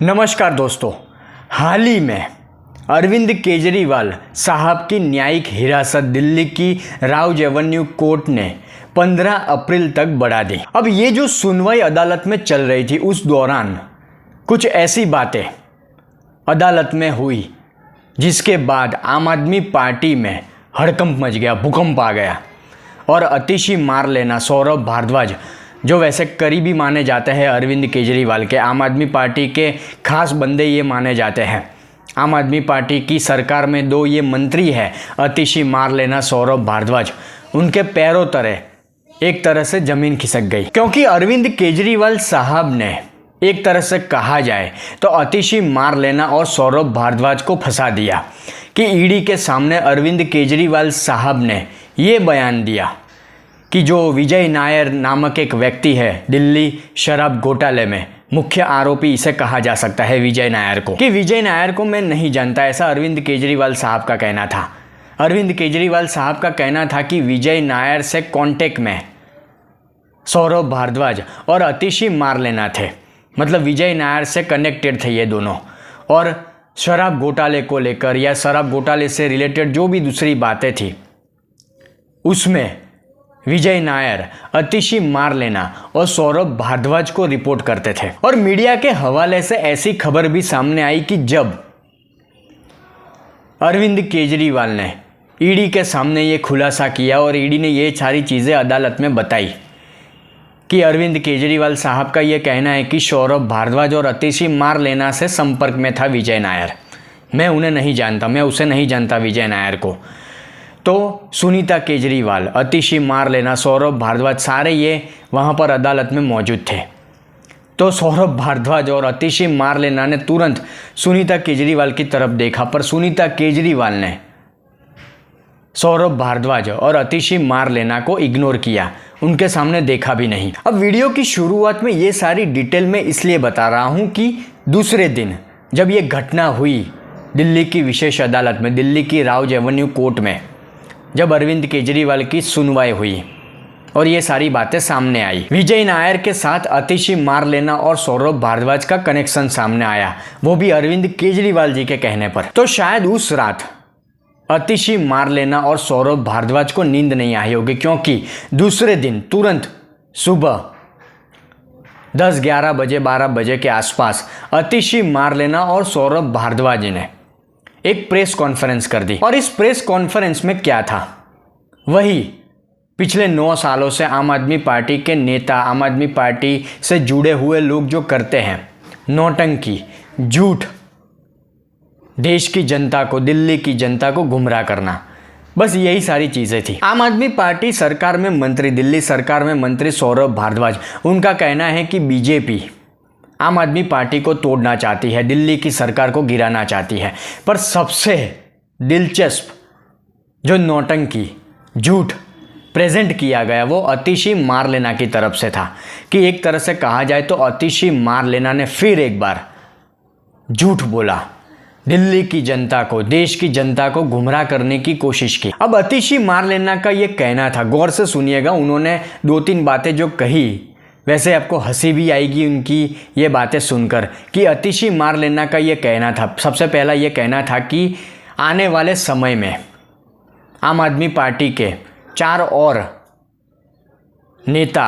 नमस्कार दोस्तों, हाल ही में अरविंद केजरीवाल साहब की न्यायिक हिरासत दिल्ली की राउज एवेन्यू कोर्ट ने 15 अप्रैल तक बढ़ा दी। अब ये जो सुनवाई अदालत में चल रही थी उस दौरान कुछ ऐसी बातें अदालत में हुई जिसके बाद आम आदमी पार्टी में हड़कंप मच गया, भूकंप आ गया और अतिशी मार लेना सौरभ भारद्वाज जो वैसे करीबी माने जाते हैं अरविंद केजरीवाल के, आम आदमी पार्टी के खास बंदे ये माने जाते हैं। आम आदमी पार्टी की सरकार में दो ये मंत्री है अतिशी मार लेना सौरभ भारद्वाज, उनके पैरों तले एक तरह से ज़मीन खिसक गई क्योंकि अरविंद केजरीवाल साहब ने एक तरह से कहा जाए तो अतिशी मार लेना और सौरभ भारद्वाज को फंसा दिया कि ईडी के सामने अरविंद केजरीवाल साहब ने ये बयान दिया कि जो विजय नायर नामक एक व्यक्ति है दिल्ली शराब घोटाले में मुख्य आरोपी, इसे कहा जा सकता है विजय नायर को, कि विजय नायर को मैं नहीं जानता, ऐसा अरविंद केजरीवाल साहब का कहना था। अरविंद केजरीवाल साहब का कहना था कि विजय नायर से कांटेक्ट में सौरभ भारद्वाज और अतिशी मार लेना थे, मतलब विजय नायर से कनेक्टेड थे ये दोनों, और शराब घोटाले को लेकर या शराब घोटाले से रिलेटेड जो भी दूसरी बातें थी उसमें विजय नायर अतिशी मार लेना और सौरभ भारद्वाज को रिपोर्ट करते थे। और मीडिया के हवाले से ऐसी खबर भी सामने आई कि जब अरविंद केजरीवाल ने ईडी के सामने ये खुलासा किया और ईडी ने ये सारी चीज़ें अदालत में बताई कि अरविंद केजरीवाल साहब का ये कहना है कि सौरभ भारद्वाज और अतिशी मार लेना से संपर्क में था विजय नायर, मैं उन्हें नहीं जानता, मैं उसे नहीं जानता विजय नायर को। तो सुनीता केजरीवाल, अतिशी मार लेना, सौरभ भारद्वाज सारे ये वहाँ पर अदालत में मौजूद थे। तो सौरभ भारद्वाज और अतिशी मार लेना ने तुरंत सुनीता केजरीवाल की तरफ देखा, पर सुनीता केजरीवाल ने सौरभ भारद्वाज और अतिशी मार लेना को इग्नोर किया, उनके सामने देखा भी नहीं। अब वीडियो की शुरुआत में ये सारी डिटेल में इसलिए बता रहा हूँ कि दूसरे दिन जब ये घटना हुई दिल्ली की विशेष अदालत में, दिल्ली की राउज एवेन्यू कोर्ट में, जब अरविंद केजरीवाल की सुनवाई हुई और ये सारी बातें सामने आई, विजय नायर के साथ अतिशी मार लेना और सौरभ भारद्वाज का कनेक्शन सामने आया, वो भी अरविंद केजरीवाल जी के कहने पर। तो शायद उस रात अतिशी मार लेना और सौरभ भारद्वाज को नींद नहीं आई होगी क्योंकि दूसरे दिन तुरंत सुबह 10, 11 बजे, 12 बजे के आसपास अतिशी मार लेना और सौरभ भारद्वाज ने एक प्रेस कॉन्फ्रेंस कर दी। और इस प्रेस कॉन्फ्रेंस में क्या था, वही पिछले 9 सालों से आम आदमी पार्टी के नेता, आम आदमी पार्टी से जुड़े हुए लोग जो करते हैं, नौटंकी, झूठ, देश की जनता को, दिल्ली की जनता को गुमराह करना, बस यही सारी चीज़ें थी। आम आदमी पार्टी सरकार में मंत्री, दिल्ली सरकार में मंत्री सौरभ भारद्वाज, उनका कहना है कि बीजेपी आम आदमी पार्टी को तोड़ना चाहती है, दिल्ली की सरकार को गिराना चाहती है। पर सबसे दिलचस्प जो नौटंकी, झूठ प्रेजेंट किया गया वो अतिशी मार लेना की तरफ से था कि एक तरह से कहा जाए तो अतिशी मार लेना ने फिर एक बार झूठ बोला, दिल्ली की जनता को, देश की जनता को गुमराह करने की कोशिश की। अब अतिशी मार लेना का ये कहना था, गौर से सुनिएगा, उन्होंने 2-3 बातें जो कही, वैसे आपको हंसी भी आएगी उनकी ये बातें सुनकर, कि अतिशी मार लेना का ये कहना था, सबसे पहला ये कहना था कि आने वाले समय में आम आदमी पार्टी के 4 और नेता,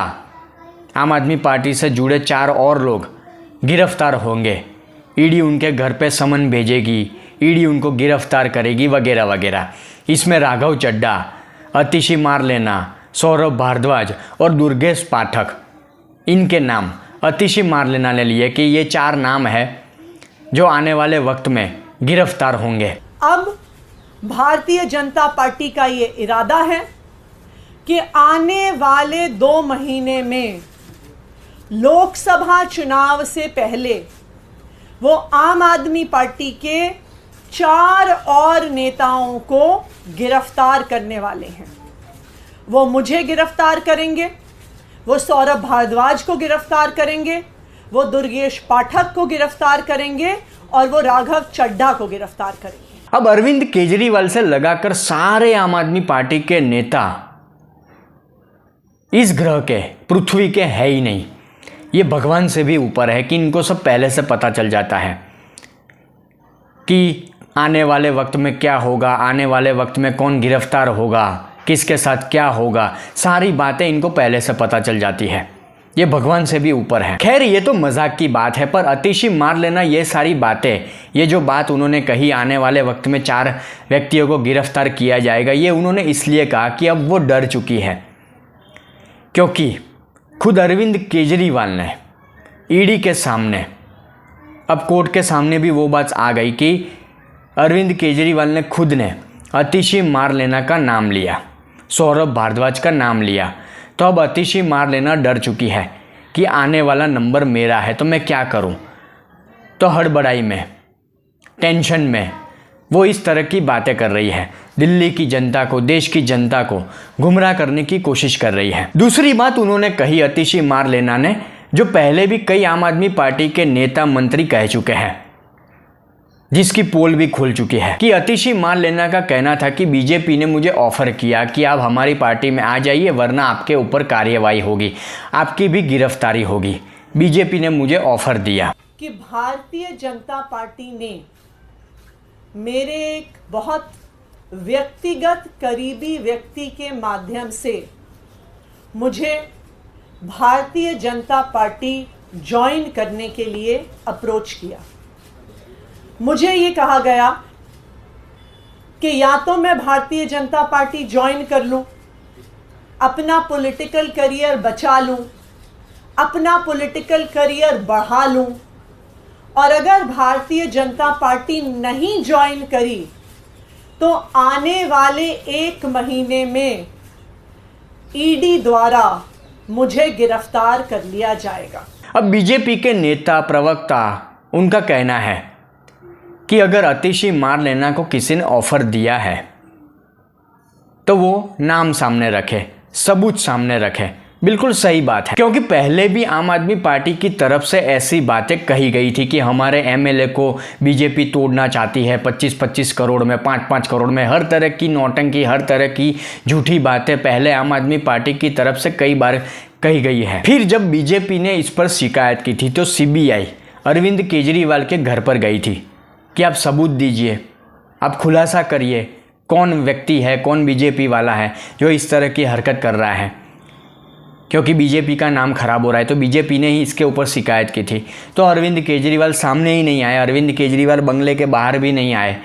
आम आदमी पार्टी से जुड़े 4 और लोग गिरफ्तार होंगे, ईडी उनके घर पे समन भेजेगी, ईडी उनको गिरफ्तार करेगी वगैरह वगैरह। इसमें राघव चड्ढा, अतिशी मार लेना, सौरभ भारद्वाज और दुर्गेश पाठक, इनके नाम अतिशी मार लेना ने लिए कि ये 4 नाम है जो आने वाले वक्त में गिरफ्तार होंगे। अब भारतीय जनता पार्टी का ये इरादा है कि आने वाले 2 महीने में लोकसभा चुनाव से पहले वो आम आदमी पार्टी के 4 और नेताओं को गिरफ्तार करने वाले हैं। वो मुझे गिरफ्तार करेंगे, वो सौरभ भारद्वाज को गिरफ्तार करेंगे, वो दुर्गेश पाठक को गिरफ्तार करेंगे और वो राघव चड्ढा को गिरफ्तार करेंगे। अब अरविंद केजरीवाल से लगाकर सारे आम आदमी पार्टी के नेता इस ग्रह के, पृथ्वी के है ही नहीं। ये भगवान से भी ऊपर है कि इनको सब पहले से पता चल जाता है कि आने वाले वक्त में क्या होगा, आने वाले वक्त में कौन गिरफ्तार होगा, किसके साथ क्या होगा, सारी बातें इनको पहले से पता चल जाती है। ये भगवान से भी ऊपर है। खैर ये तो मजाक की बात है, पर आतिशी मार लेना, ये सारी बातें, ये जो बात उन्होंने कही आने वाले वक्त में 4 व्यक्तियों को गिरफ्तार किया जाएगा, ये उन्होंने इसलिए कहा कि अब वो डर चुकी है, क्योंकि खुद अरविंद केजरीवाल ने ईडी के सामने, अब कोर्ट के सामने भी वो बात आ गई कि अरविंद केजरीवाल ने खुद ने आतिशी मार लेना का नाम लिया, सौरभ भारद्वाज का नाम लिया। तो अब आतिशी मार लेना डर चुकी है कि आने वाला नंबर मेरा है, तो मैं क्या करूं। तो हड़बड़ाई में, टेंशन में वो इस तरह की बातें कर रही है, दिल्ली की जनता को, देश की जनता को गुमराह करने की कोशिश कर रही है। दूसरी बात उन्होंने कही आतिशी मार लेना ने, जो पहले भी कई आम आदमी पार्टी के नेता मंत्री कह चुके हैं, जिसकी पोल भी खुल चुकी है, कि आतिशी मार लेना का कहना था कि बीजेपी ने मुझे ऑफर किया कि आप हमारी पार्टी में आ जाइए, वरना आपके ऊपर कार्रवाई होगी, आपकी भी गिरफ्तारी होगी। बीजेपी ने मुझे ऑफर दिया कि भारतीय जनता पार्टी ने मेरे एक बहुत व्यक्तिगत करीबी व्यक्ति के माध्यम से मुझे भारतीय जनता पार्टी ज्वाइन करने के लिए अप्रोच किया। मुझे ये कहा गया कि या तो मैं भारतीय जनता पार्टी ज्वाइन कर लूं, अपना पॉलिटिकल करियर बचा लूं, अपना पॉलिटिकल करियर बढ़ा लूं, और अगर भारतीय जनता पार्टी नहीं ज्वाइन करी तो आने वाले 1 महीने में ईडी द्वारा मुझे गिरफ्तार कर लिया जाएगा। अब बीजेपी के नेता, प्रवक्ता, उनका कहना है कि अगर आतिशी मार लेना को किसी ने ऑफर दिया है तो वो नाम सामने रखे, सबूत सामने रखे। बिल्कुल सही बात है, क्योंकि पहले भी आम आदमी पार्टी की तरफ से ऐसी बातें कही गई थी कि हमारे एमएलए को बीजेपी तोड़ना चाहती है, 25-25 करोड़ में, 5-5 करोड़ में, हर तरह की नौटंकी, हर तरह की झूठी बातें पहले आम आदमी पार्टी की तरफ से कई बार कही गई है। फिर जब बीजेपी ने इस पर शिकायत की थी तो सीबीआई अरविंद केजरीवाल के घर पर गई थी कि आप सबूत दीजिए, आप खुलासा करिए, कौन व्यक्ति है, कौन बीजेपी वाला है जो इस तरह की हरकत कर रहा है, क्योंकि बीजेपी का नाम खराब हो रहा है। तो बीजेपी ने ही इसके ऊपर शिकायत की थी। तो अरविंद केजरीवाल सामने ही नहीं आए, अरविंद केजरीवाल बंगले के बाहर भी नहीं आए।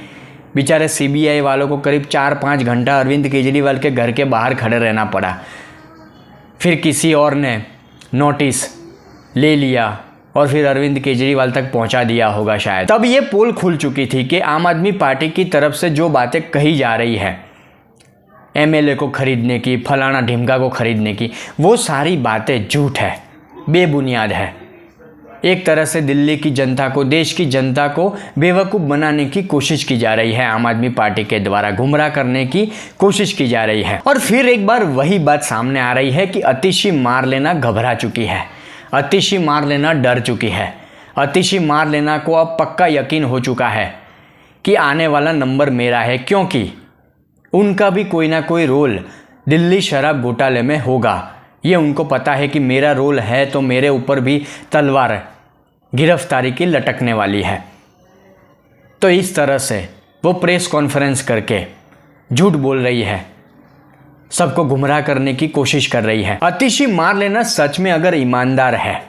बेचारे सीबीआई वालों को करीब 4-5 घंटा अरविंद केजरीवाल के घर के बाहर खड़े रहना पड़ा। फिर किसी और ने नोटिस ले लिया और फिर अरविंद केजरीवाल तक पहुंचा दिया होगा शायद। तब ये पोल खुल चुकी थी कि आम आदमी पार्टी की तरफ से जो बातें कही जा रही है, एमएलए को खरीदने की, फलाना ढिमका को खरीदने की, वो सारी बातें झूठ है, बेबुनियाद है। एक तरह से दिल्ली की जनता को, देश की जनता को बेवकूफ़ बनाने की कोशिश की जा रही है, आम आदमी पार्टी के द्वारा गुमराह करने की कोशिश की जा रही है। और फिर एक बार वही बात सामने आ रही है कि आतिशी मार लेना घबरा चुकी है, आतिशी मार लेना डर चुकी है, आतिशी मार लेना को अब पक्का यकीन हो चुका है कि आने वाला नंबर मेरा है, क्योंकि उनका भी कोई ना कोई रोल दिल्ली शराब घोटाले में होगा। ये उनको पता है कि मेरा रोल है तो मेरे ऊपर भी तलवार गिरफ्तारी की लटकने वाली है। तो इस तरह से वो प्रेस कॉन्फ्रेंस करके झूठ बोल रही है, सबको गुमराह करने की कोशिश कर रही है। आतिशी मार लेना सच में अगर ईमानदार है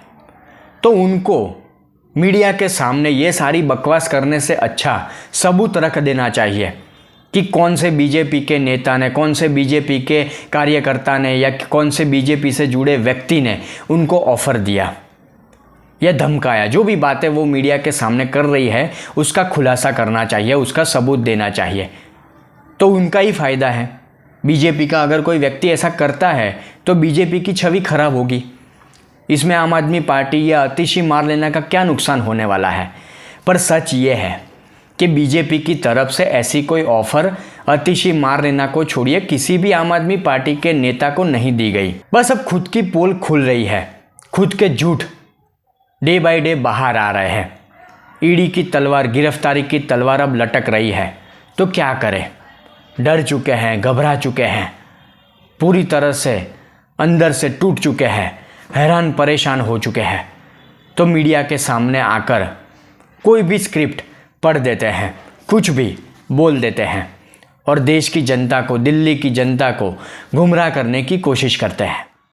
तो उनको मीडिया के सामने ये सारी बकवास करने से अच्छा सबूत रख देना चाहिए कि कौन से बीजेपी के नेता ने, कौन से बीजेपी के कार्यकर्ता ने या कौन से बीजेपी से जुड़े व्यक्ति ने उनको ऑफर दिया या धमकाया। जो भी बातें वो मीडिया के सामने कर रही है उसका खुलासा करना चाहिए, उसका सबूत देना चाहिए, तो उनका ही फ़ायदा है। बीजेपी का अगर कोई व्यक्ति ऐसा करता है तो बीजेपी की छवि खराब होगी। इसमें आम आदमी पार्टी या आतिशी मार लेना का क्या नुकसान होने वाला है। पर सच ये है कि बीजेपी की तरफ से ऐसी कोई ऑफ़र आतिशी मार लेना को छोड़िए किसी भी आम आदमी पार्टी के नेता को नहीं दी गई। बस अब खुद की पोल खुल रही है, खुद के झूठ डे बाय डे बाहर आ रहे हैं। ईडी की तलवार, गिरफ्तारी की तलवार अब लटक रही है। तो क्या करें, डर चुके हैं, घबरा चुके हैं, पूरी तरह से अंदर से टूट चुके हैं, हैरान परेशान हो चुके हैं। तो मीडिया के सामने आकर कोई भी स्क्रिप्ट पढ़ देते हैं, कुछ भी बोल देते हैं और देश की जनता को, दिल्ली की जनता को गुमराह करने की कोशिश करते हैं।